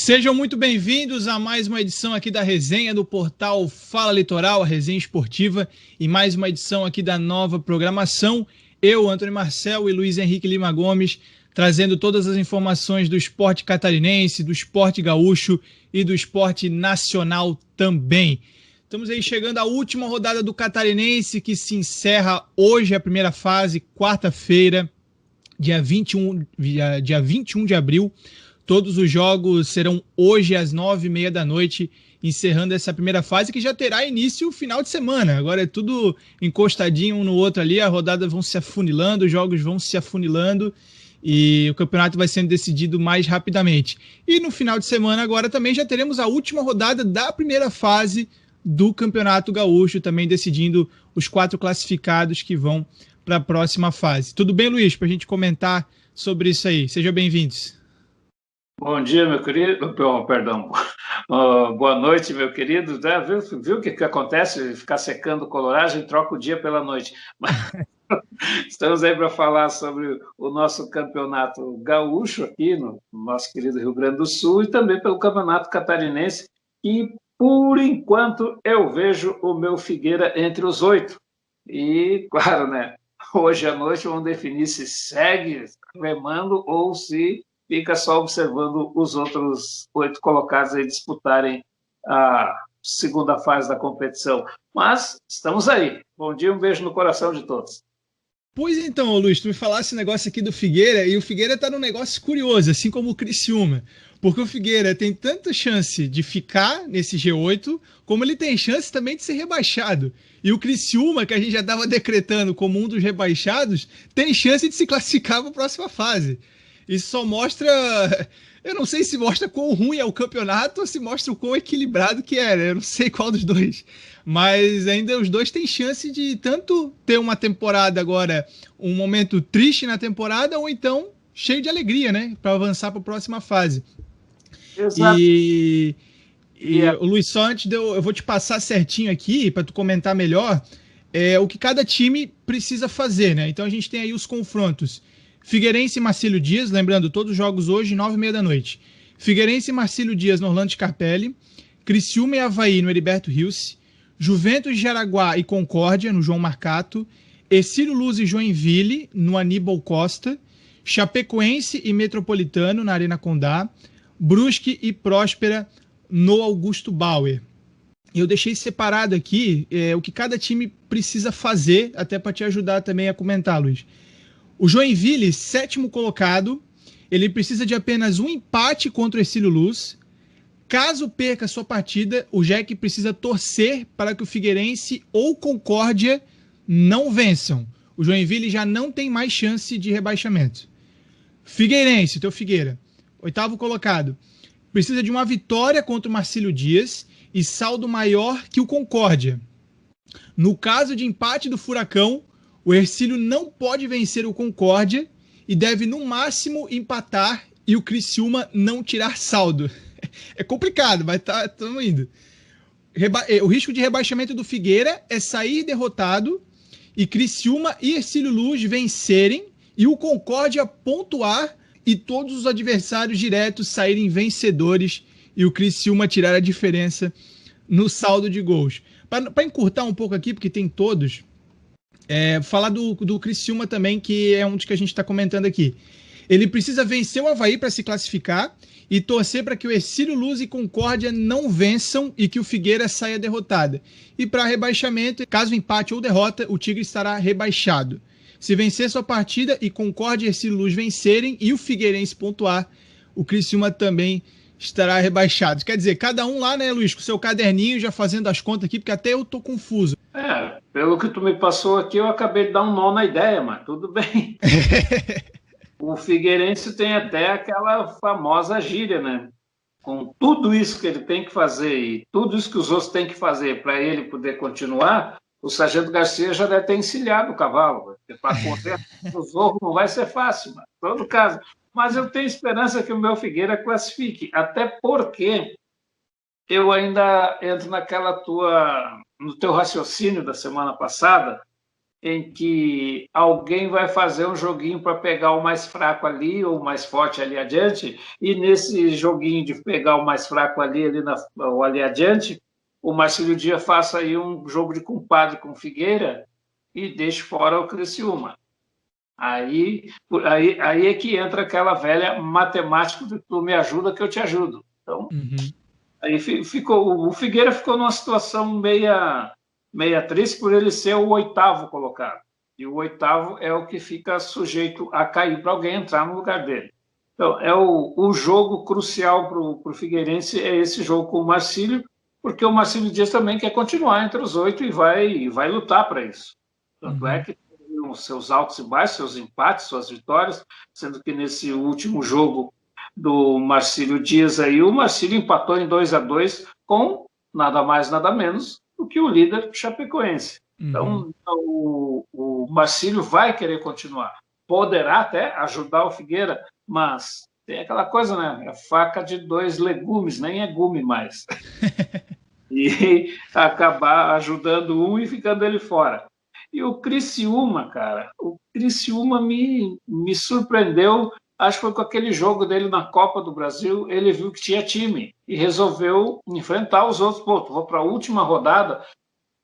Sejam muito bem-vindos a mais uma edição aqui da resenha do portal Fala Litoral, a resenha esportiva, e mais uma edição aqui da nova programação. Eu, Antônio Marcel e Luiz Henrique Lima Gomes, trazendo todas as informações do esporte catarinense, do esporte gaúcho e do esporte nacional também. Estamos aí chegando à última rodada do Catarinense, que se encerra hoje, a primeira fase, quarta-feira, dia 21 de abril. Todos os jogos serão hoje às 9h30 da noite, encerrando essa primeira fase, que já terá início no final de semana. Agora é tudo encostadinho um no outro ali, as rodadas vão se afunilando, os jogos vão se afunilando e o campeonato vai sendo decidido mais rapidamente. E no final de semana agora também já teremos a última rodada da primeira fase do Campeonato Gaúcho, também decidindo os 4 classificados que vão para a próxima fase. Tudo bem, Luiz, para a gente comentar sobre isso aí? Sejam bem-vindos. Bom dia, meu querido. Perdão. Boa noite, meu querido. Viu o que acontece? Ficar secando coloragem, troca o dia pela noite. Mas estamos aí para falar sobre o nosso campeonato gaúcho aqui no nosso querido Rio Grande do Sul e também pelo campeonato catarinense. E, por enquanto, eu vejo o meu Figueira entre os 8. E, claro, né? Hoje à noite vamos definir se segue remando ou se fica só observando os outros 8 colocados aí disputarem a segunda fase da competição. Mas estamos aí. Bom dia, um beijo no coração de todos. Pois então, Luiz, tu me falasse esse negócio aqui do Figueira, e o Figueira tá num negócio curioso, assim como o Criciúma, porque o Figueira tem tanta chance de ficar nesse G8, como ele tem chance também de ser rebaixado. E o Criciúma, que a gente já estava decretando como um dos rebaixados, tem chance de se classificar para a próxima fase. Isso só mostra, eu não sei se mostra quão ruim é o campeonato ou se mostra o quão equilibrado que é, né? Eu não sei qual dos dois. Mas ainda os dois têm chance de tanto ter uma temporada agora, um momento triste na temporada, ou então cheio de alegria, né? Para avançar para a próxima fase. Exato. Luiz, só antes eu vou te passar certinho aqui para tu comentar melhor o que cada time precisa fazer, né? Então a gente tem aí os confrontos. Figueirense e Marcílio Dias, lembrando, todos os jogos hoje, 9h30 da noite. Figueirense e Marcílio Dias no Orlando Scarpelli. Criciúma e Avaí no Heriberto Rios. Juventus de Jaraguá e Concórdia no João Marcato. Ercílio Luz e Joinville no Aníbal Costa. Chapecoense e Metropolitano na Arena Condá. Brusque e Próspera no Augusto Bauer. Eu deixei separado aqui o que cada time precisa fazer, até para te ajudar também a comentar, Luiz. O Joinville, 7º colocado, ele precisa de apenas um empate contra o Ercílio Luz. Caso perca sua partida, o Jack precisa torcer para que o Figueirense ou Concórdia não vençam. O Joinville já não tem mais chance de rebaixamento. Figueirense, teu Figueira, 8º colocado, precisa de uma vitória contra o Marcílio Dias e saldo maior que o Concórdia. No caso de empate do Furacão, o Ercílio não pode vencer o Concórdia e deve, no máximo, empatar e o Criciúma não tirar saldo. É complicado, mas estamos indo. O risco de rebaixamento do Figueira é sair derrotado e Criciúma e Ercílio Luz vencerem e o Concórdia pontuar e todos os adversários diretos saírem vencedores e o Criciúma tirar a diferença no saldo de gols. Para encurtar um pouco aqui, porque tem todos... falar do Criciúma também, que é um dos que a gente está comentando aqui. Ele precisa vencer o Avaí para se classificar e torcer para que o Ercílio Luz e Concórdia não vençam e que o Figueira saia derrotada. E para rebaixamento, caso empate ou derrota, o Tigre estará rebaixado. Se vencer sua partida e Concórdia e Ercílio Luz vencerem e o Figueirense pontuar, o Criciúma também estará rebaixado. Quer dizer, cada um lá, né, Luiz, com seu caderninho, já fazendo as contas aqui, porque até eu tô confuso. Pelo que tu me passou aqui, eu acabei de dar um nó na ideia, mas tudo bem. O Figueirense tem até aquela famosa gíria, né? Com tudo isso que ele tem que fazer e tudo isso que os outros têm que fazer para ele poder continuar, o Sargento Garcia já deve ter encilhado o cavalo. Para correr o zorro não vai ser fácil, mas em todo caso. Mas eu tenho esperança que o meu Figueira classifique, até porque eu ainda entro no teu raciocínio da semana passada, em que alguém vai fazer um joguinho para pegar o mais fraco ali ou o mais forte ali adiante, e nesse joguinho de pegar o mais fraco ou ali adiante, o Marcílio Dias faça aí um jogo de compadre com Figueira e deixe fora o Criciúma. Aí é que entra aquela velha matemática de tu me ajuda que eu te ajudo. Então, aí o Figueira ficou numa situação meia triste por ele ser o 8º colocado. E o 8º é o que fica sujeito a cair para alguém entrar no lugar dele. Então, é o jogo crucial para o Figueirense, é esse jogo com o Marcílio, porque o Marcílio Dias também quer continuar entre os 8 e vai lutar para isso. Tanto é que tem os seus altos e baixos, seus empates, suas vitórias, sendo que nesse último jogo do Marcílio Dias aí, o Marcílio empatou em 2-2 com nada mais, nada menos do que o líder Chapecoense. Então, o Marcílio vai querer continuar. Poderá até ajudar o Figueira, mas tem aquela coisa, né? É faca de 2 legumes, nem é gume mais. E acabar ajudando um e ficando ele fora. E o Criciúma, cara, o Criciúma me surpreendeu, acho que foi com aquele jogo dele na Copa do Brasil, ele viu que tinha time e resolveu enfrentar os outros. Pô, vou para a última rodada,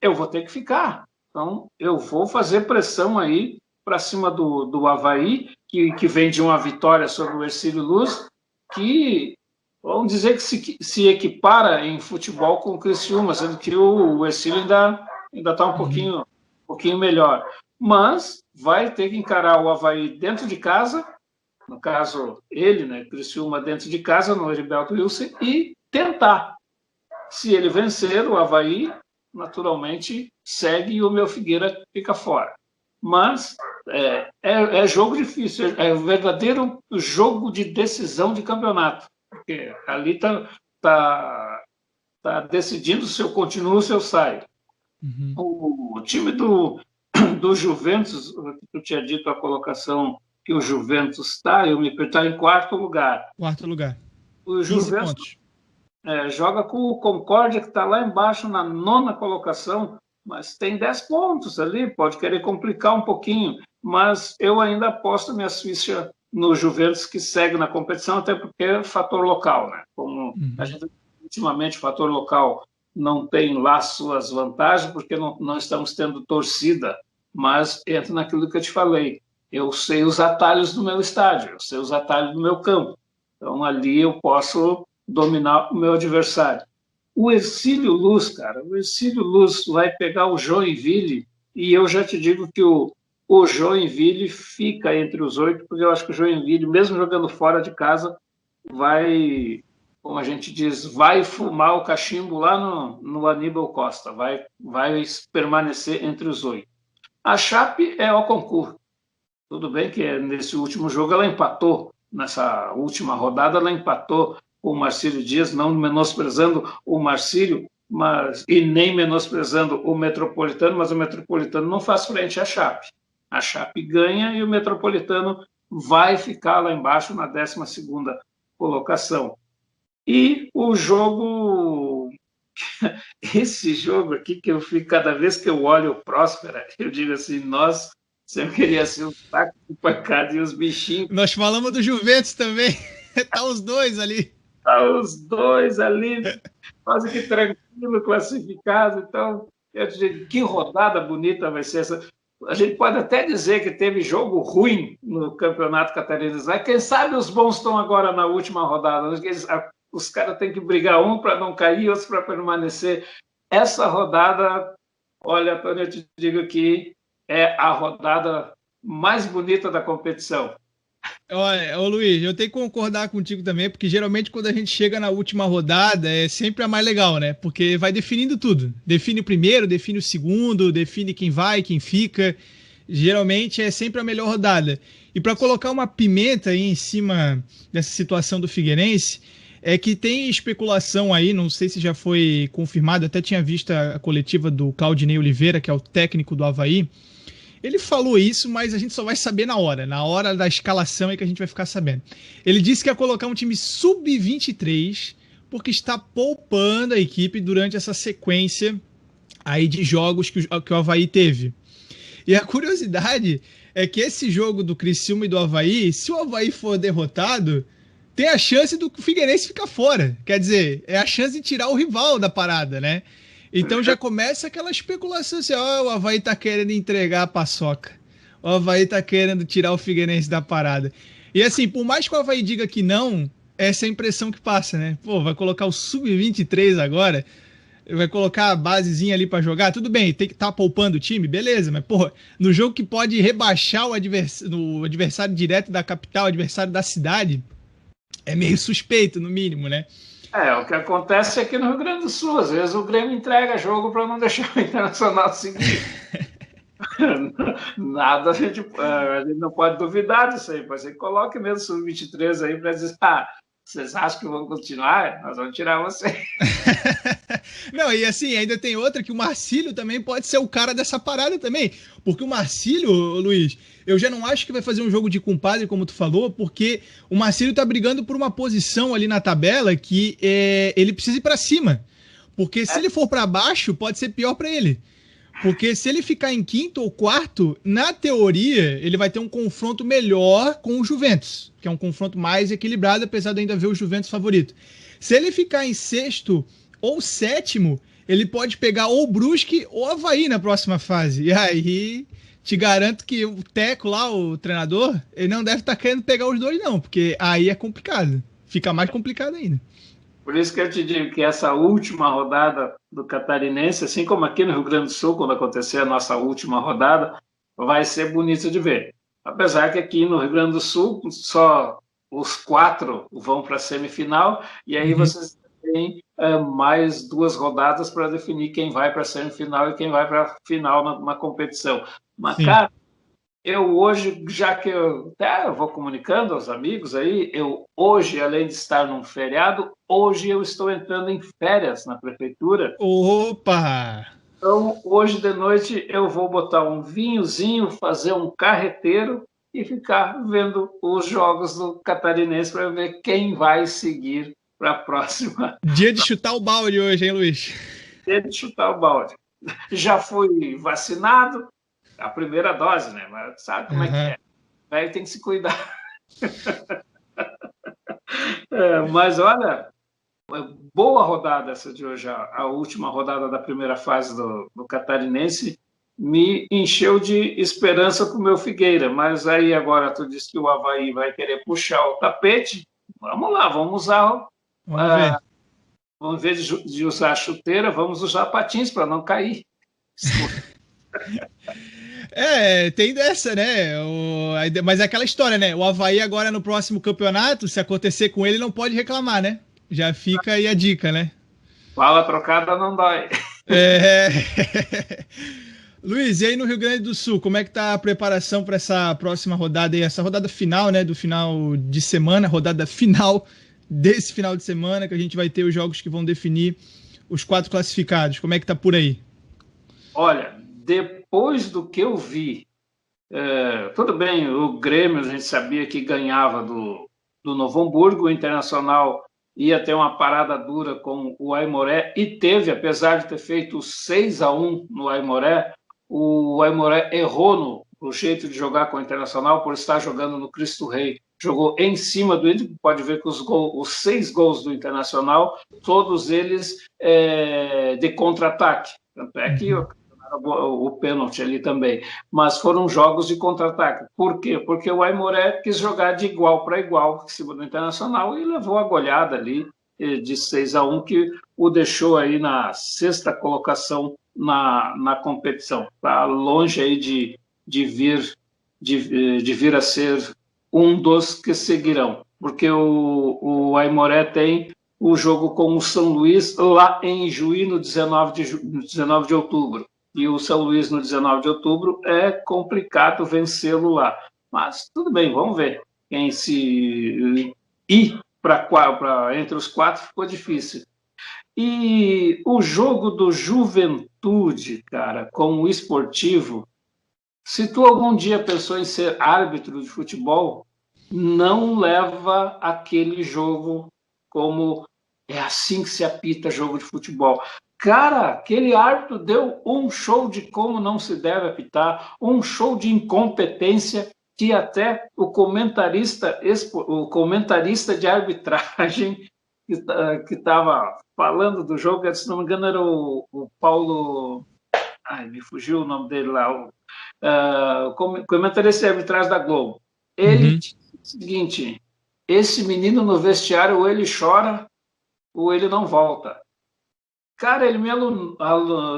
eu vou ter que ficar. Então, eu vou fazer pressão aí para cima do Avaí, que vem de uma vitória sobre o Hercílio Luz, que vamos dizer que se equipara em futebol com o Criciúma, sendo que o Hercílio ainda está um pouquinho melhor. Mas vai ter que encarar o Avaí dentro de casa, no caso ele, né, Criciúma dentro de casa, no Heriberto Wilson, e tentar. Se ele vencer o Avaí, naturalmente segue e o meu Figueira fica fora. Mas é jogo difícil, é um verdadeiro jogo de decisão de campeonato, porque ali tá decidindo se eu continuo ou se eu saio. O time do Juventus, eu tinha dito a colocação que o Juventus está em 4º lugar. 4º lugar. O Juventus joga com o Concórdia, que está lá embaixo na 9ª colocação, mas tem 10 pontos ali, pode querer complicar um pouquinho, mas eu ainda aposto minhas fichas no Juventus, que segue na competição, até porque é fator local, né? Como a gente, ultimamente, o fator local não tem lá suas vantagens, porque não estamos tendo torcida, mas entra naquilo que eu te falei. Eu sei os atalhos do meu estádio, eu sei os atalhos do meu campo. Então, ali eu posso dominar o meu adversário. O Hercílio Luz, cara, o Hercílio Luz vai pegar o Joinville, e eu já te digo que o Joinville fica entre os 8, porque eu acho que o Joinville, mesmo jogando fora de casa, vai, como a gente diz, vai fumar o cachimbo lá no Aníbal Costa, vai permanecer entre os 8. A Chape é ao concurso. Tudo bem que nesse último jogo ela empatou, nessa última rodada ela empatou com o Marcílio Dias, não menosprezando o Marcílio, e nem menosprezando o Metropolitano, mas o Metropolitano não faz frente à Chape. A Chape ganha e o Metropolitano vai ficar lá embaixo na 12ª colocação. E o jogo, esse jogo aqui, que eu fico, cada vez que eu olho o Próspera, eu digo assim, nossa, sempre queria ser um taco de pancada e os bichinhos. Nós falamos do Juventus também, tá os dois ali. Tá os dois ali, quase que tranquilo, classificados. Então, eu digo, que rodada bonita vai ser essa. A gente pode até dizer que teve jogo ruim no Campeonato Catarinense. Quem sabe os bons estão agora na última rodada. Os caras têm que brigar, um para não cair, outros para permanecer. Essa rodada, olha, Antônio, eu te digo que é a rodada mais bonita da competição. Olha, Luiz, eu tenho que concordar contigo também, porque geralmente quando a gente chega na última rodada é sempre a mais legal, né? Porque vai definindo tudo. Define o primeiro, define o segundo, define quem vai, quem fica. Geralmente é sempre a melhor rodada. E para colocar uma pimenta aí em cima dessa situação do Figueirense, é que tem especulação aí, não sei se já foi confirmado, até tinha visto a coletiva do Claudinei Oliveira, que é o técnico do Avaí. Ele falou isso, mas a gente só vai saber na hora da escalação é que a gente vai ficar sabendo. Ele disse que ia colocar um time sub-23, porque está poupando a equipe durante essa sequência aí de jogos que o Avaí teve. E a curiosidade é que esse jogo do Criciúma e do Avaí, se o Avaí for derrotado, tem a chance do Figueirense ficar fora. Quer dizer, é a chance de tirar o rival da parada, né? Então já começa aquela especulação assim, ó, o Avaí tá querendo entregar a paçoca. O Avaí tá querendo tirar o Figueirense da parada. E assim, por mais que o Avaí diga que não, essa é a impressão que passa, né? Pô, vai colocar o Sub-23 agora, vai colocar a basezinha ali pra jogar, tudo bem, tem que estar poupando o time, beleza, mas porra, no jogo que pode rebaixar o adversário direto da capital, o adversário da cidade, é meio suspeito, no mínimo, né? O que acontece aqui no Rio Grande do Sul, às vezes o Grêmio entrega jogo para não deixar o Internacional seguir. Nada, a gente não pode duvidar disso aí, mas você coloque mesmo o Sub-23 aí para dizer, vocês acham que vão continuar? Nós vamos tirar você. Não, e assim, ainda tem outra que o Marcílio também pode ser o cara dessa parada também, porque o Marcílio, Luiz, eu já não acho que vai fazer um jogo de compadre, como tu falou, porque o Marcílio tá brigando por uma posição ali na tabela que ele precisa ir pra cima, porque se ele for pra baixo, pode ser pior pra ele. Porque se ele ficar em quinto ou quarto, na teoria, ele vai ter um confronto melhor com o Juventus, que é um confronto mais equilibrado, apesar de ainda ver o Juventus favorito. Se ele ficar em sexto ou sétimo, ele pode pegar ou o Brusque ou o Avaí na próxima fase. E aí, te garanto que o Teco lá, o treinador, ele não deve estar querendo pegar os dois não, porque aí é complicado. Fica mais complicado ainda. Por isso que eu te digo que essa última rodada do Catarinense, assim como aqui no Rio Grande do Sul, quando acontecer a nossa última rodada, vai ser bonito de ver. Apesar que aqui no Rio Grande do Sul, só os 4 vão para a semifinal, e aí vocês têm mais 2 rodadas para definir quem vai para a semifinal e quem vai para a final na competição. Mas, sim, cara, eu hoje, já que eu vou comunicando aos amigos aí, eu hoje, além de estar num feriado, hoje eu estou entrando em férias na prefeitura. Opa! Então, hoje de noite eu vou botar um vinhozinho, fazer um carreteiro e ficar vendo os jogos do Catarinense para ver quem vai seguir para a próxima. Dia de chutar o balde hoje, hein, Luiz? Dia de chutar o balde. Já fui vacinado, a primeira dose, né? Mas sabe como é que é? Aí tem que se cuidar. Mas olha, boa rodada essa de hoje, a última rodada da primeira fase do Catarinense me encheu de esperança com o meu Figueira, mas aí agora tu disse que o Avaí vai querer puxar o tapete, vamos lá, vamos usar, vamos ver de usar a chuteira, vamos usar patins para não cair. Tem dessa, né? Mas é aquela história, né? O Avaí agora no próximo campeonato, se acontecer com ele, não pode reclamar, né? Já fica aí a dica, né? Bala trocada não dói. Luiz, e aí no Rio Grande do Sul, como é que tá a preparação para essa próxima rodada aí? Essa rodada final, né? Do final de semana, rodada final desse final de semana, que a gente vai ter os jogos que vão definir os 4 classificados. Como é que tá por aí? Olha, depois do que eu vi, tudo bem, o Grêmio a gente sabia que ganhava do Novo Hamburgo, o Internacional ia ter uma parada dura com o Aimoré, e teve, apesar de ter feito 6-1 no Aimoré, o Aimoré errou no jeito de jogar com o Internacional por estar jogando no Cristo Rei. Jogou em cima do Inter, pode ver que os 6 gols do Internacional, todos eles de contra-ataque. Tanto é que o pênalti ali também, mas foram jogos de contra-ataque. Por quê? Porque o Aimoré quis jogar de igual para igual em cima do Internacional e levou a goleada ali de 6-1, que o deixou aí na 6ª colocação na competição. Está longe aí de vir a ser um dos que seguirão, porque o Aimoré tem o jogo com o São Luís lá em Juí, no 19 de outubro. E o São Luís, no 19 de outubro, é complicado vencê-lo lá. Mas tudo bem, vamos ver. Quem se ir entre os 4 ficou difícil. E o jogo do Juventude, cara, com o Esportivo, se tu algum dia pensou em ser árbitro de futebol, não leva aquele jogo como é assim que se apita jogo de futebol. Cara, aquele árbitro deu um show de como não se deve apitar, um show de incompetência que até o comentarista de arbitragem que estava falando do jogo, se não me engano era o Paulo, ai, me fugiu o nome dele lá, o comentarista de arbitragem da Globo. Ele disse o seguinte: esse menino no vestiário, ou ele chora, ou ele não volta. Cara, ele me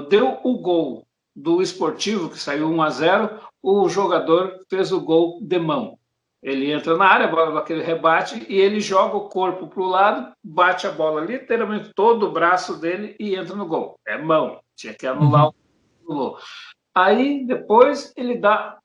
deu o gol do Esportivo, que saiu 1-0, o jogador fez o gol de mão. Ele entra na área, a bola daquele rebate, e ele joga o corpo para o lado, bate a bola literalmente todo o braço dele e entra no gol. É mão, tinha que anular o gol. Aí, depois, ele dá,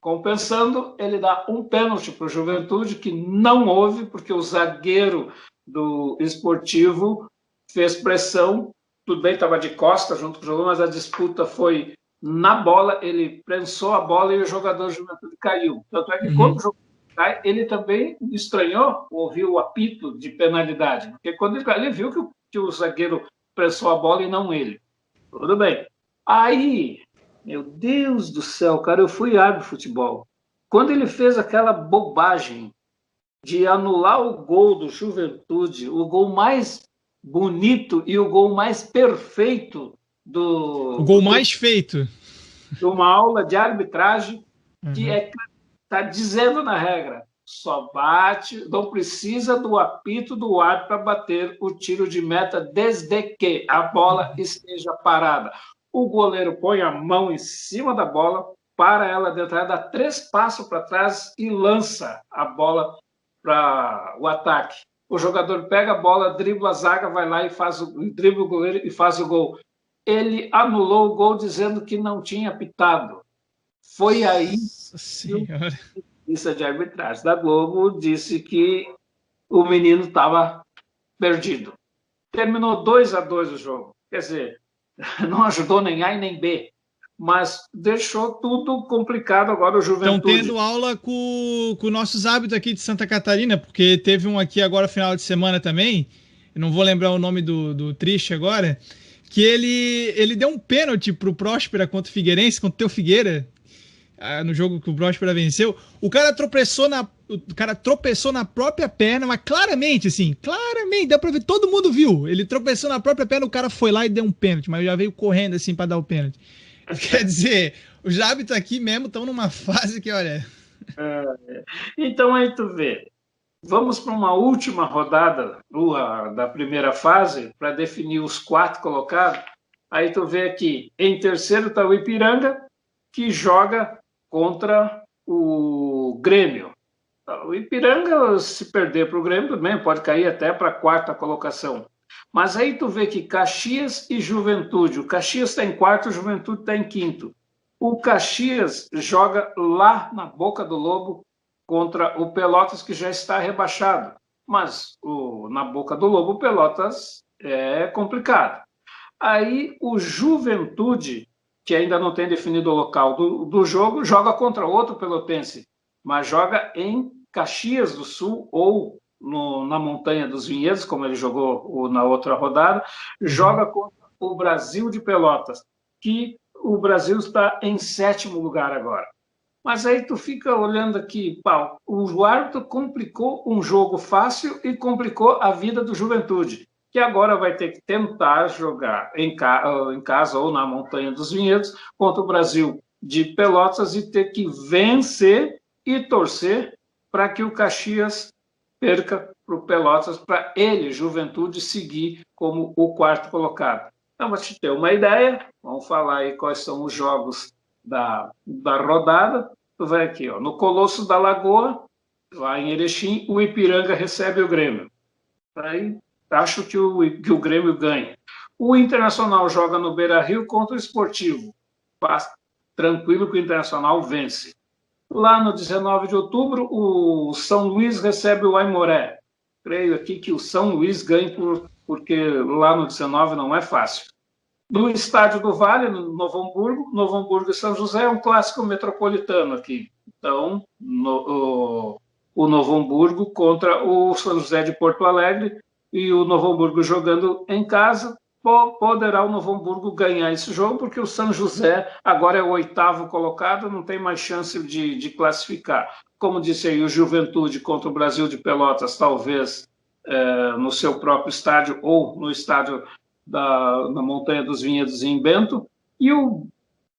compensando, ele dá um pênalti para o Juventude, que não houve, porque o zagueiro do Esportivo fez pressão. Tudo bem, estava de costa junto com o jogador, mas a disputa foi na bola, ele prensou a bola e o jogador do Juventude caiu. Tanto é que quando o jogador cai, ele também estranhou ouvir o apito de penalidade, porque quando ele caiu, ele viu que o zagueiro prensou a bola e não ele. Tudo bem. Aí, meu Deus do céu, cara, eu fui árbitro de futebol. Quando ele fez aquela bobagem de anular o gol do Juventude, o gol mais bonito e o gol mais perfeito o gol mais feito de uma aula de arbitragem, que está dizendo na regra, só bate, não precisa do apito do árbitro para bater o tiro de meta desde que a bola esteja parada. O goleiro põe a mão em cima da bola, para ela dentro, dá 3 passos para trás e lança a bola para o ataque. O jogador pega a bola, dribla a zaga, vai lá e dribla o goleiro e faz o gol. Ele anulou o gol dizendo que não tinha apitado. Foi aí que a justiça de arbitragem da Globo disse que o menino estava perdido. Terminou 2-2 o jogo. Quer dizer, não ajudou nem A e nem B, mas deixou tudo complicado agora o Juventude. Estão tendo aula com nossos hábitos aqui de Santa Catarina, porque teve um aqui agora final de semana também, eu não vou lembrar o nome do triste agora, que ele deu um pênalti pro Próspera contra o Figueirense, contra o Teu Figueira, no jogo que o Próspera venceu. O cara tropeçou na própria perna, mas claramente, dá pra ver, todo mundo viu. Ele tropeçou na própria perna, o cara foi lá e deu um pênalti, mas já veio correndo assim pra dar o pênalti. Quer dizer, os hábitos aqui mesmo estão numa fase que, olha... Então aí tu vê, vamos para uma última rodada da primeira fase, para definir os 4 colocados. Aí tu vê aqui, em terceiro está o Ipiranga, que joga contra o Grêmio. O Ipiranga, se perder para o Grêmio, também pode cair até para a 4ª colocação. Mas aí tu vê que Caxias e Juventude, o Caxias está em 4º, o Juventude está em 5º. O Caxias joga lá na Boca do Lobo contra o Pelotas, que já está rebaixado. Mas na Boca do Lobo, o Pelotas é complicado. Aí o Juventude, que ainda não tem definido o local do jogo, joga contra outro pelotense, mas joga em Caxias do Sul ou na Montanha dos Vinhedos, como ele jogou na outra rodada, joga contra o Brasil de Pelotas, que o Brasil está em 7º lugar agora. Mas aí tu fica olhando aqui, Paulo, o árbitro complicou um jogo fácil e complicou a vida do Juventude, que agora vai ter que tentar jogar em casa ou na Montanha dos Vinhedos contra o Brasil de Pelotas e ter que vencer e torcer para que o Caxias perca para o Pelotas, para ele, Juventude, seguir como o 4º colocado. Então, para te ter uma ideia, vamos falar aí quais são os jogos da rodada. Tu vai aqui, ó, no Colosso da Lagoa, lá em Erechim, o Ipiranga recebe o Grêmio. Aí, acho que o Grêmio ganha. O Internacional joga no Beira-Rio contra o Esportivo. Tranquilo que o Internacional vence. Lá no 19 de outubro, o São Luís recebe o Aimoré. Creio aqui que o São Luís ganha, porque lá no 19 não é fácil. No Estádio do Vale, no Novo Hamburgo e São José, é um clássico metropolitano aqui. Então, o Novo Hamburgo contra o São José de Porto Alegre, e o Novo Hamburgo jogando em casa, poderá o Novo Hamburgo ganhar esse jogo, porque o São José agora é o 8º colocado, não tem mais chance de classificar. Como disse aí, o Juventude contra o Brasil de Pelotas, talvez no seu próprio estádio ou no estádio na Montanha dos Vinhedos em Bento, e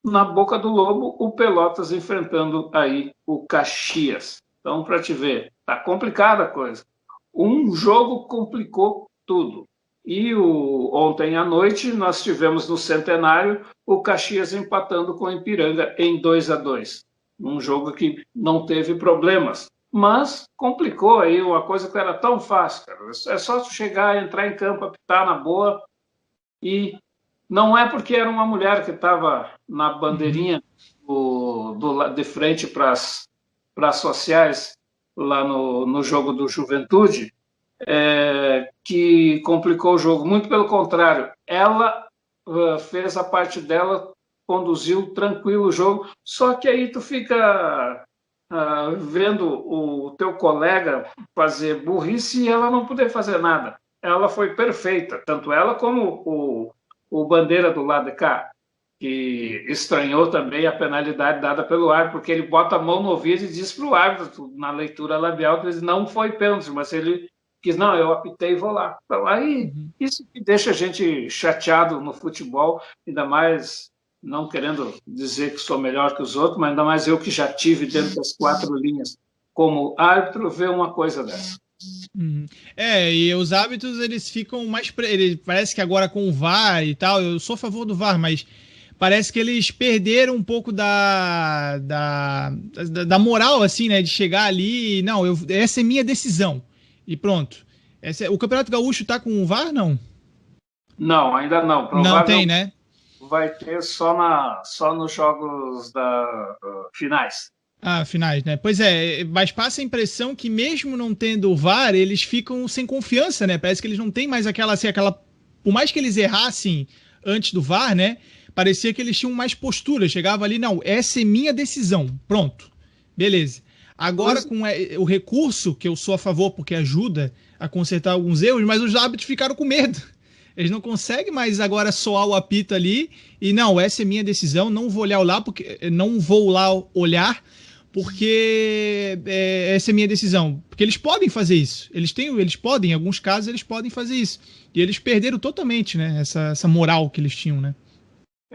na Boca do Lobo, o Pelotas enfrentando aí o Caxias. Então, para te ver, tá complicada a coisa. Um jogo complicou tudo. E ontem à noite nós tivemos no Centenário o Caxias empatando com o Ipiranga em 2-2. Um jogo que não teve problemas, mas complicou aí uma coisa que era tão fácil, cara. É só chegar, entrar em campo, apitar na boa, e não é porque era uma mulher que estava na bandeirinha de frente para as sociais lá no jogo do Juventude, que complicou o jogo. Muito pelo contrário, ela fez a parte dela, conduziu tranquilo o jogo, só que aí tu fica vendo o teu colega fazer burrice e ela não poder fazer nada. Ela foi perfeita, tanto ela como o Bandeira do lado de cá, que estranhou também a penalidade dada pelo árbitro, porque ele bota a mão no ouvido e diz para o árbitro, na leitura labial, que ele não foi pênalti, mas ele quis, não, eu apitei e vou lá. Então, aí, isso que deixa a gente chateado no futebol, ainda mais, não querendo dizer que sou melhor que os outros, mas ainda mais eu que já tive dentro das 4 linhas como árbitro, ver uma coisa dessa. E os árbitros, eles ficam mais... Parece que agora com o VAR e tal, eu sou a favor do VAR, mas parece que eles perderam um pouco da moral, assim, né, de chegar ali, não, essa é minha decisão. E pronto. O Campeonato Gaúcho tá com o VAR, não? Não, ainda não. Não tem, né? Vai ter só nos jogos finais. Finais, né? Pois é, mas passa a impressão que mesmo não tendo o VAR, eles ficam sem confiança, né? Parece que eles não têm mais aquela... Por mais que eles errassem antes do VAR, né? Parecia que eles tinham mais postura. Chegava ali, não, essa é minha decisão. Pronto. Beleza. Agora, com o recurso, que eu sou a favor porque ajuda a consertar alguns erros, mas os árbitros ficaram com medo. Eles não conseguem mais agora soar o apito ali e, não, essa é minha decisão, não vou olhar porque essa é minha decisão. Porque eles podem fazer isso. Eles podem, em alguns casos, eles podem fazer isso. E eles perderam totalmente, né, essa moral que eles tinham, né?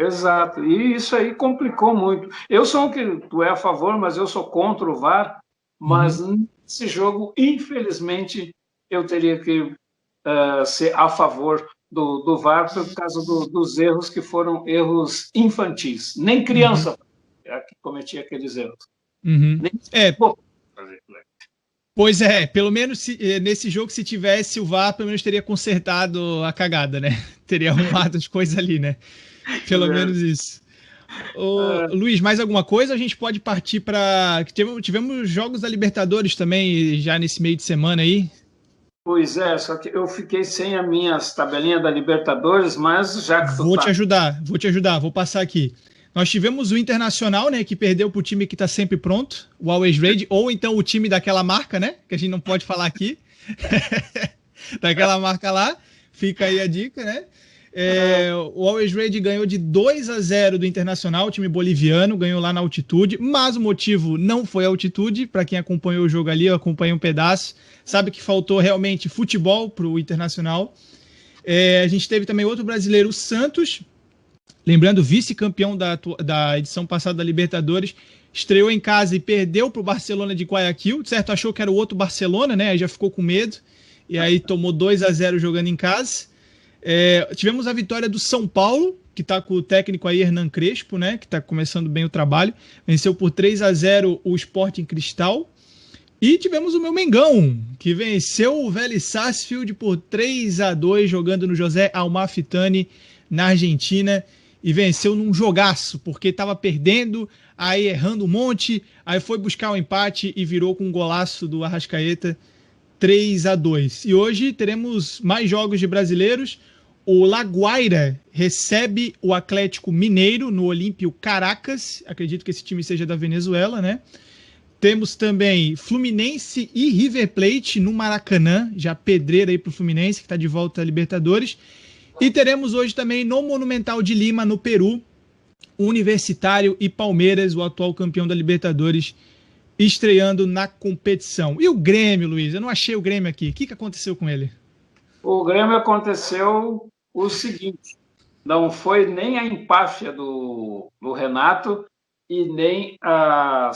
Exato, e isso aí complicou muito. Eu sou o que tu é a favor, mas eu sou contra o VAR, mas nesse jogo, infelizmente, eu teria que ser a favor do VAR por causa dos erros que foram erros infantis. Nem criança que cometia aqueles erros. Pois é, pelo menos nesse jogo, se tivesse o VAR, pelo menos teria consertado a cagada, né? Teria arrumado as coisas ali, né? Pelo menos isso. Luiz, mais alguma coisa? A gente pode partir para... Tivemos jogos da Libertadores também, já nesse meio de semana aí. Pois é, só que eu fiquei sem as minhas tabelinhas da Libertadores, mas já que Vou te ajudar, vou passar aqui. Nós tivemos o Internacional, né, que perdeu para o time que está sempre pronto, o Always Ready, ou então o time daquela marca, né, que a gente não pode falar aqui, daquela marca lá, fica aí a dica, né. O Always Ready ganhou de 2-0 do Internacional, o time boliviano, ganhou lá na altitude, mas o motivo não foi a altitude. Para quem acompanhou o jogo ali, eu acompanhei um pedaço, sabe que faltou realmente futebol para o Internacional. A gente teve também outro brasileiro, o Santos, lembrando, vice-campeão da edição passada da Libertadores, estreou em casa e perdeu para o Barcelona de Guayaquil, certo? Achou que era o outro Barcelona, né? Aí já ficou com medo, e aí tomou 2-0 jogando em casa. Tivemos a vitória do São Paulo, que está com o técnico aí, Hernan Crespo, né, que está começando bem o trabalho. Venceu por 3-0 o Sporting Cristal. E tivemos o meu Mengão, que venceu o Vélez Sarsfield por 3-2, jogando no José Amalfitani, na Argentina. E venceu num jogaço, porque estava perdendo, aí errando um monte, aí foi buscar o empate e virou com um golaço do Arrascaeta, 3-2. E hoje teremos mais jogos de brasileiros. O La Guaira recebe o Atlético Mineiro no Olímpio Caracas. Acredito que esse time seja da Venezuela, né? Temos também Fluminense e River Plate no Maracanã. Já pedreira aí pro Fluminense, que está de volta à Libertadores. E teremos hoje também no Monumental de Lima, no Peru, Universitário e Palmeiras, o atual campeão da Libertadores, estreando na competição. E o Grêmio, Luiz? Eu não achei o Grêmio aqui. O que aconteceu com ele? O Grêmio aconteceu o seguinte, não foi nem a empáfia do Renato e nem a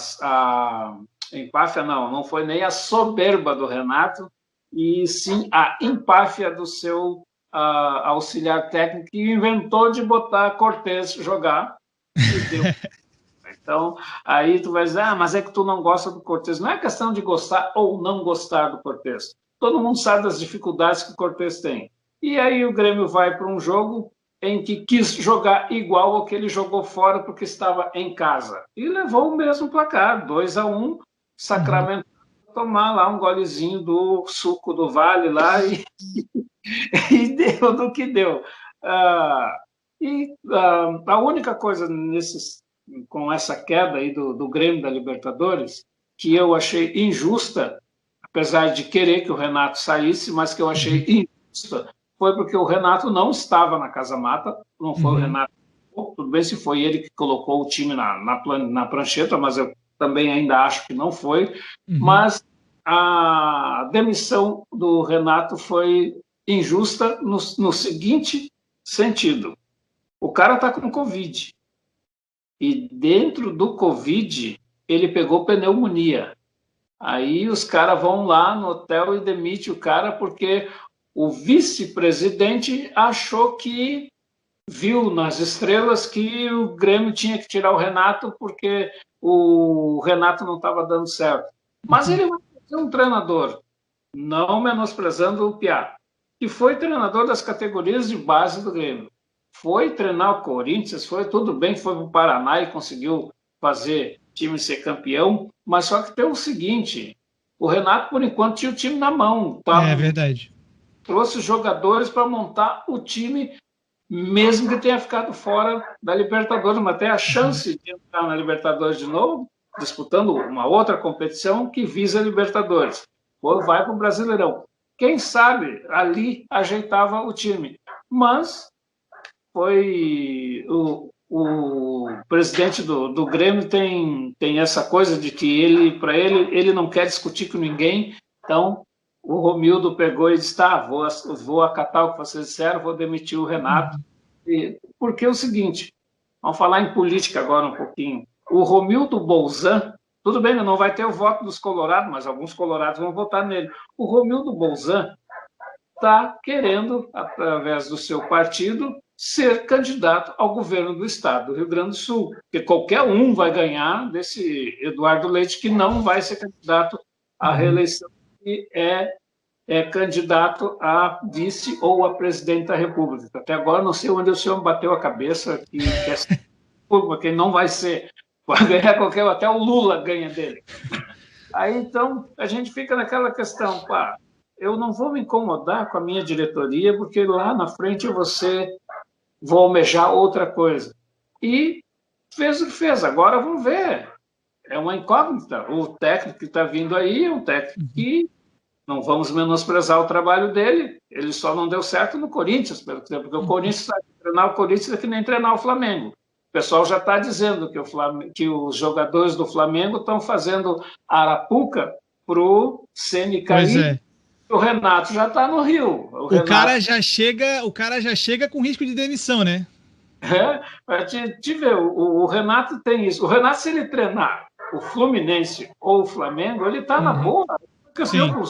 empáfia, não foi nem a soberba do Renato, e sim a empáfia do seu auxiliar técnico, que inventou de botar Cortez jogar e deu. Então, aí tu vai dizer, mas é que tu não gosta do Cortez. Não é questão de gostar ou não gostar do Cortez. Todo mundo sabe das dificuldades que o Cortez tem. E aí o Grêmio vai para um jogo em que quis jogar igual ao que ele jogou fora porque estava em casa. E levou o mesmo placar, 2-1, Sacramento tomar lá um golezinho do suco do Vale lá e deu do que deu. A única coisa com essa queda aí do Grêmio da Libertadores que eu achei injusta, apesar de querer que o Renato saísse, mas que eu achei injusta, foi porque o Renato não estava na Casa Mata, não foi o Renato, tudo bem se foi ele que colocou o time na prancheta, mas eu também ainda acho que não foi, mas a demissão do Renato foi injusta no seguinte sentido: o cara está com Covid, e dentro do Covid ele pegou pneumonia. Aí os caras vão lá no hotel e demitem o cara porque o vice-presidente achou que viu nas estrelas que o Grêmio tinha que tirar o Renato porque o Renato não estava dando certo. Mas ele vai ser um treinador, não menosprezando o Piá, que foi treinador das categorias de base do Grêmio. Foi treinar o Corinthians, foi tudo bem, foi para o Paraná e conseguiu fazer o time ser campeão, mas só que tem o seguinte, o Renato, por enquanto, tinha o time na mão. Tá? É verdade. Trouxe jogadores para montar o time, mesmo que tenha ficado fora da Libertadores, mas tem a chance de entrar na Libertadores de novo, disputando uma outra competição que visa a Libertadores. Ou vai para o Brasileirão. Quem sabe ali ajeitava o time. Mas foi o presidente do Grêmio tem essa coisa de que para ele não quer discutir com ninguém, então o Romildo pegou e disse, vou acatar o que vocês disseram, vou demitir o Renato, porque é o seguinte, vamos falar em política agora um pouquinho, o Romildo Bolzan, tudo bem, não vai ter o voto dos colorados, mas alguns colorados vão votar nele, o Romildo Bolzan está querendo, através do seu partido, ser candidato ao governo do estado do Rio Grande do Sul, porque qualquer um vai ganhar desse Eduardo Leite, que não vai ser candidato à reeleição, e é candidato a vice ou a presidente da República. Até agora não sei onde o senhor bateu a cabeça que porque não vai ser, vai ganhar qualquer, até o Lula ganha dele. Aí então a gente fica naquela questão, eu não vou me incomodar com a minha diretoria, porque lá na frente vou almejar outra coisa. E fez o que fez. Agora vamos ver. É uma incógnita. O técnico que está vindo aí é um técnico que não vamos menosprezar o trabalho dele. Ele só não deu certo no Corinthians, porque o Corinthians treinar o Corinthians é que nem treinar o Flamengo. O pessoal já está dizendo que os jogadores do Flamengo estão fazendo arapuca para o Ceni cair. O Renato já está no Rio. O cara já chega com risco de demissão, né? Te ver, o Renato tem isso. O Renato, se ele treinar o Fluminense ou o Flamengo, ele está na boa. Campeão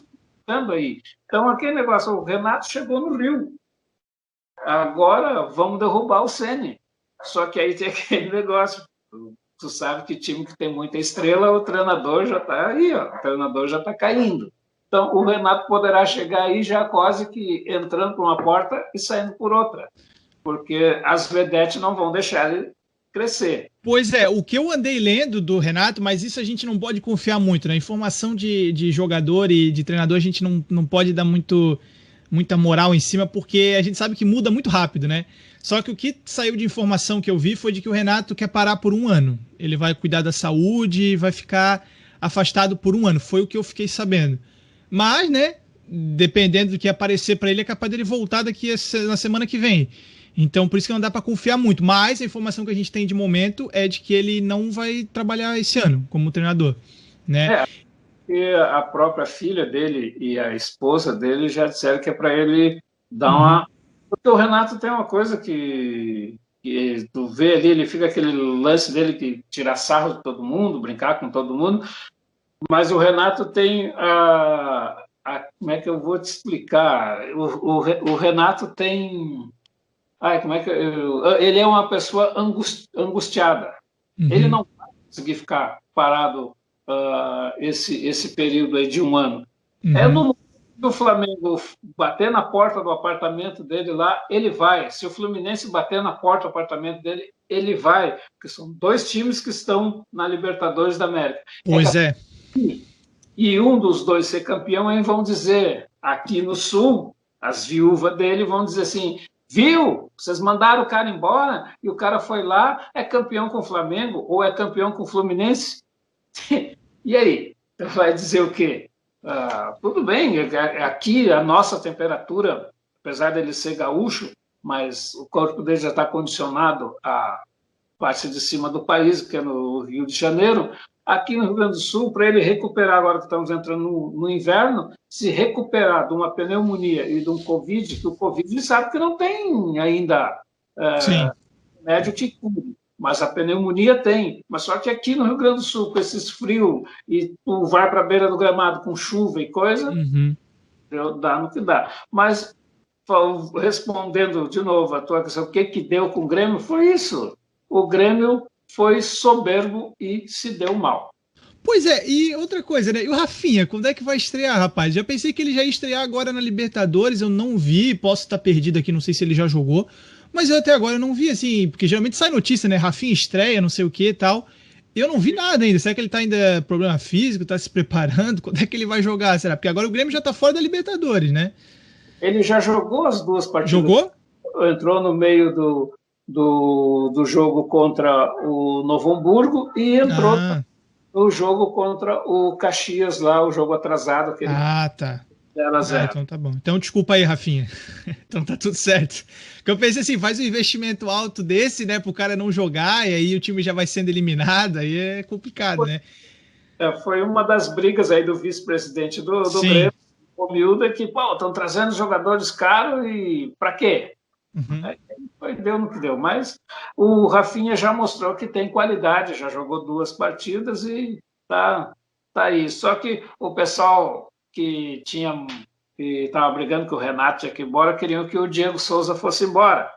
aí. Então, aquele negócio, o Renato chegou no Rio. Agora, vamos derrubar o Ceni. Só que aí tem aquele negócio. Tu sabe que time que tem muita estrela, o treinador já está aí, ó. O treinador já está caindo. Então, o Renato poderá chegar aí já quase que entrando por uma porta e saindo por outra, porque as vedetes não vão deixar ele crescer. Pois é, o que eu andei lendo do Renato, mas isso a gente não pode confiar muito, né? Informação de jogador e de treinador a gente não pode dar muita moral em cima, porque a gente sabe que muda muito rápido, né? Só que o que saiu de informação que eu vi foi de que o Renato quer parar por 1 ano. Ele vai cuidar da saúde e vai ficar afastado por 1 ano. Foi o que eu fiquei sabendo. Mas, né, dependendo do que aparecer para ele, é capaz dele voltar daqui na semana que vem. Então, por isso que não dá para confiar muito. Mas a informação que a gente tem de momento é de que ele não vai trabalhar esse ano como treinador, né? E a própria filha dele e a esposa dele já disseram que é para ele dar uma... Porque o Renato tem uma coisa que tu vê ali, ele fica aquele lance dele que tirar sarro de todo mundo, brincar com todo mundo, mas o Renato tem como é que eu vou te explicar? O Renato tem... como é que ele é uma pessoa angustiada. Ele não vai conseguir ficar parado esse período aí de um ano. No momento que o Flamengo bater na porta do apartamento dele lá, ele vai. Se o Fluminense bater na porta do apartamento dele, ele vai. Porque são dois times que estão na Libertadores da América. Pois é. E um dos dois ser campeão, aí vão dizer, aqui no Sul, as viúvas dele vão dizer assim, viu? Vocês mandaram o cara embora e o cara foi lá, é campeão com o Flamengo ou é campeão com o Fluminense? E aí? Vai dizer o quê? Tudo bem, aqui a nossa temperatura, apesar dele ser gaúcho, mas o corpo dele já está condicionado à parte de cima do país, que é no Rio de Janeiro. Aqui no Rio Grande do Sul, para ele recuperar, agora que estamos entrando no inverno, se recuperar de uma pneumonia e de um Covid, que o Covid ele sabe que não tem ainda remédio que cure. Mas a pneumonia tem. Mas só que aqui no Rio Grande do Sul, com esses frios, e tu vai para a beira do gramado com chuva e coisa, dá no que dá. Mas, respondendo de novo a tua questão, o que deu com o Grêmio, foi isso. O Grêmio foi soberbo e se deu mal. Pois é, e outra coisa, né? E o Rafinha, quando é que vai estrear, rapaz? Já pensei que ele já ia estrear agora na Libertadores, eu não vi, posso estar perdido aqui, não sei se ele já jogou. Mas eu até agora não vi, assim, porque geralmente sai notícia, né? Rafinha estreia, não sei o que e tal. Eu não vi nada ainda. Será que ele tá ainda problema físico, tá se preparando? Quando é que ele vai jogar? Será? Porque agora o Grêmio já tá fora da Libertadores, né? Ele já jogou as duas partidas. Jogou? Entrou no meio do jogo contra o Novo Hamburgo e entrou no jogo contra o Caxias lá, o jogo atrasado. Que ele... tá. 0-0. Então tá bom. Então desculpa aí, Rafinha. Então tá tudo certo. Porque eu pensei assim, faz um investimento alto desse, né, pro cara não jogar, e aí o time já vai sendo eliminado, aí é complicado, né? Foi uma das brigas aí do vice-presidente do Grêmio, o Milda, que, estão trazendo jogadores caros e pra quê? Aí deu no que deu. Mas o Rafinha já mostrou que tem qualidade, já jogou 2 partidas e tá aí. Só que o pessoal que estava brigando que o Renato tinha que ir embora, queriam que o Diego Souza fosse embora.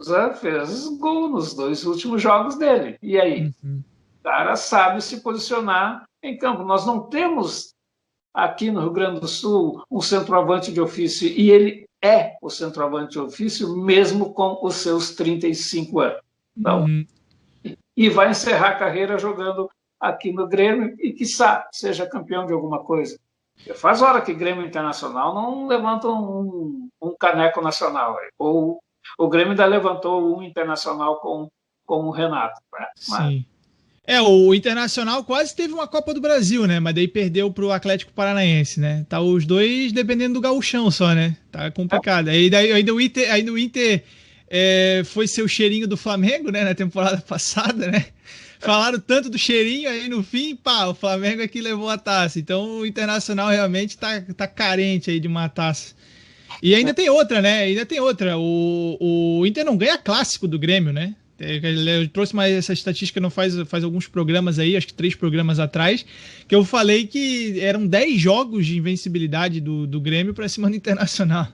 Já fez gol nos 2 últimos jogos dele. E aí? O cara sabe se posicionar em campo. Nós não temos aqui no Rio Grande do Sul um centroavante de ofício, e ele é o centroavante de ofício mesmo com os seus 35 anos. Então, e vai encerrar a carreira jogando aqui no Grêmio e, quiçá, seja campeão de alguma coisa. Faz hora que Grêmio Internacional não levanta um caneco nacional. Ou o Grêmio ainda levantou um internacional com o Renato. Sim. O Internacional quase teve uma Copa do Brasil, né? Mas daí perdeu pro Atlético Paranaense, né? Tá os dois dependendo do gauchão só, né? Tá complicado. Ainda o Inter foi ser o cheirinho do Flamengo, né? Na temporada passada, né? Falaram tanto do cheirinho, aí no fim, o Flamengo é que levou a taça. Então o Internacional realmente tá carente aí de uma taça. E ainda tem outra, né? O Inter não ganha clássico do Grêmio, né? Eu trouxe mais essa estatística, não faz alguns programas aí, acho que 3 programas atrás, que eu falei que eram 10 jogos de invencibilidade do Grêmio para cima do Internacional.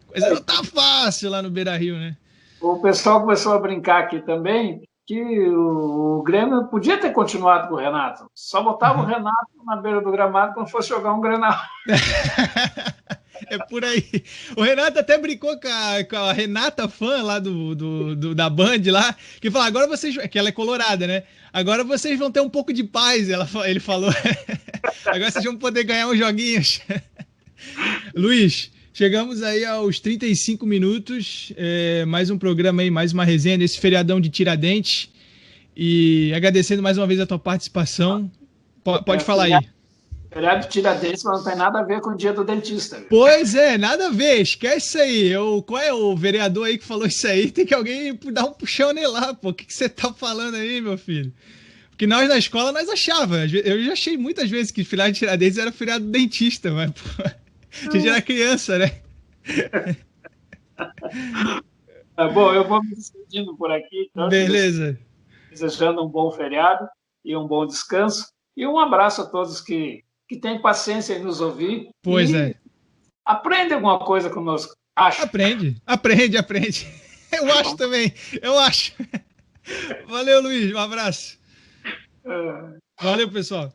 Coisa não tá fácil lá no Beira-Rio, né? O pessoal começou a brincar aqui também que o Grêmio podia ter continuado com o Renato. Só botava o Renato na beira do gramado quando fosse jogar um Grenal. É por aí. O Renato até brincou com a Renata fã lá da Band lá, que falou, agora vocês... que ela é colorada, né? Agora vocês vão ter um pouco de paz, ele falou. Agora vocês vão poder ganhar uns joguinhos. Luiz, chegamos aí aos 35 minutos, mais um programa aí, mais uma resenha nesse feriadão de Tiradentes, e agradecendo mais uma vez a tua participação. Pode falar aí. Feriado de Tiradentes não tem nada a ver com o dia do dentista. Viu? Pois é, nada a ver, esquece isso aí. Qual é o vereador aí que falou isso aí? Tem que alguém dar um puxão nele lá, pô. O que você tá falando aí, meu filho? Porque nós na escola, nós achávamos. Eu já achei muitas vezes que feriado de Tiradentes era feriado do dentista, mas, pô, a gente era criança, né? Bom, eu vou me despedindo por aqui. Então, Beleza. Desejando um bom feriado e um bom descanso. E um abraço a todos que têm paciência em nos ouvir. Pois e é. Aprende alguma coisa conosco. Acho. Aprende. Eu acho também. Eu acho. Valeu, Luiz. Um abraço. Valeu, pessoal.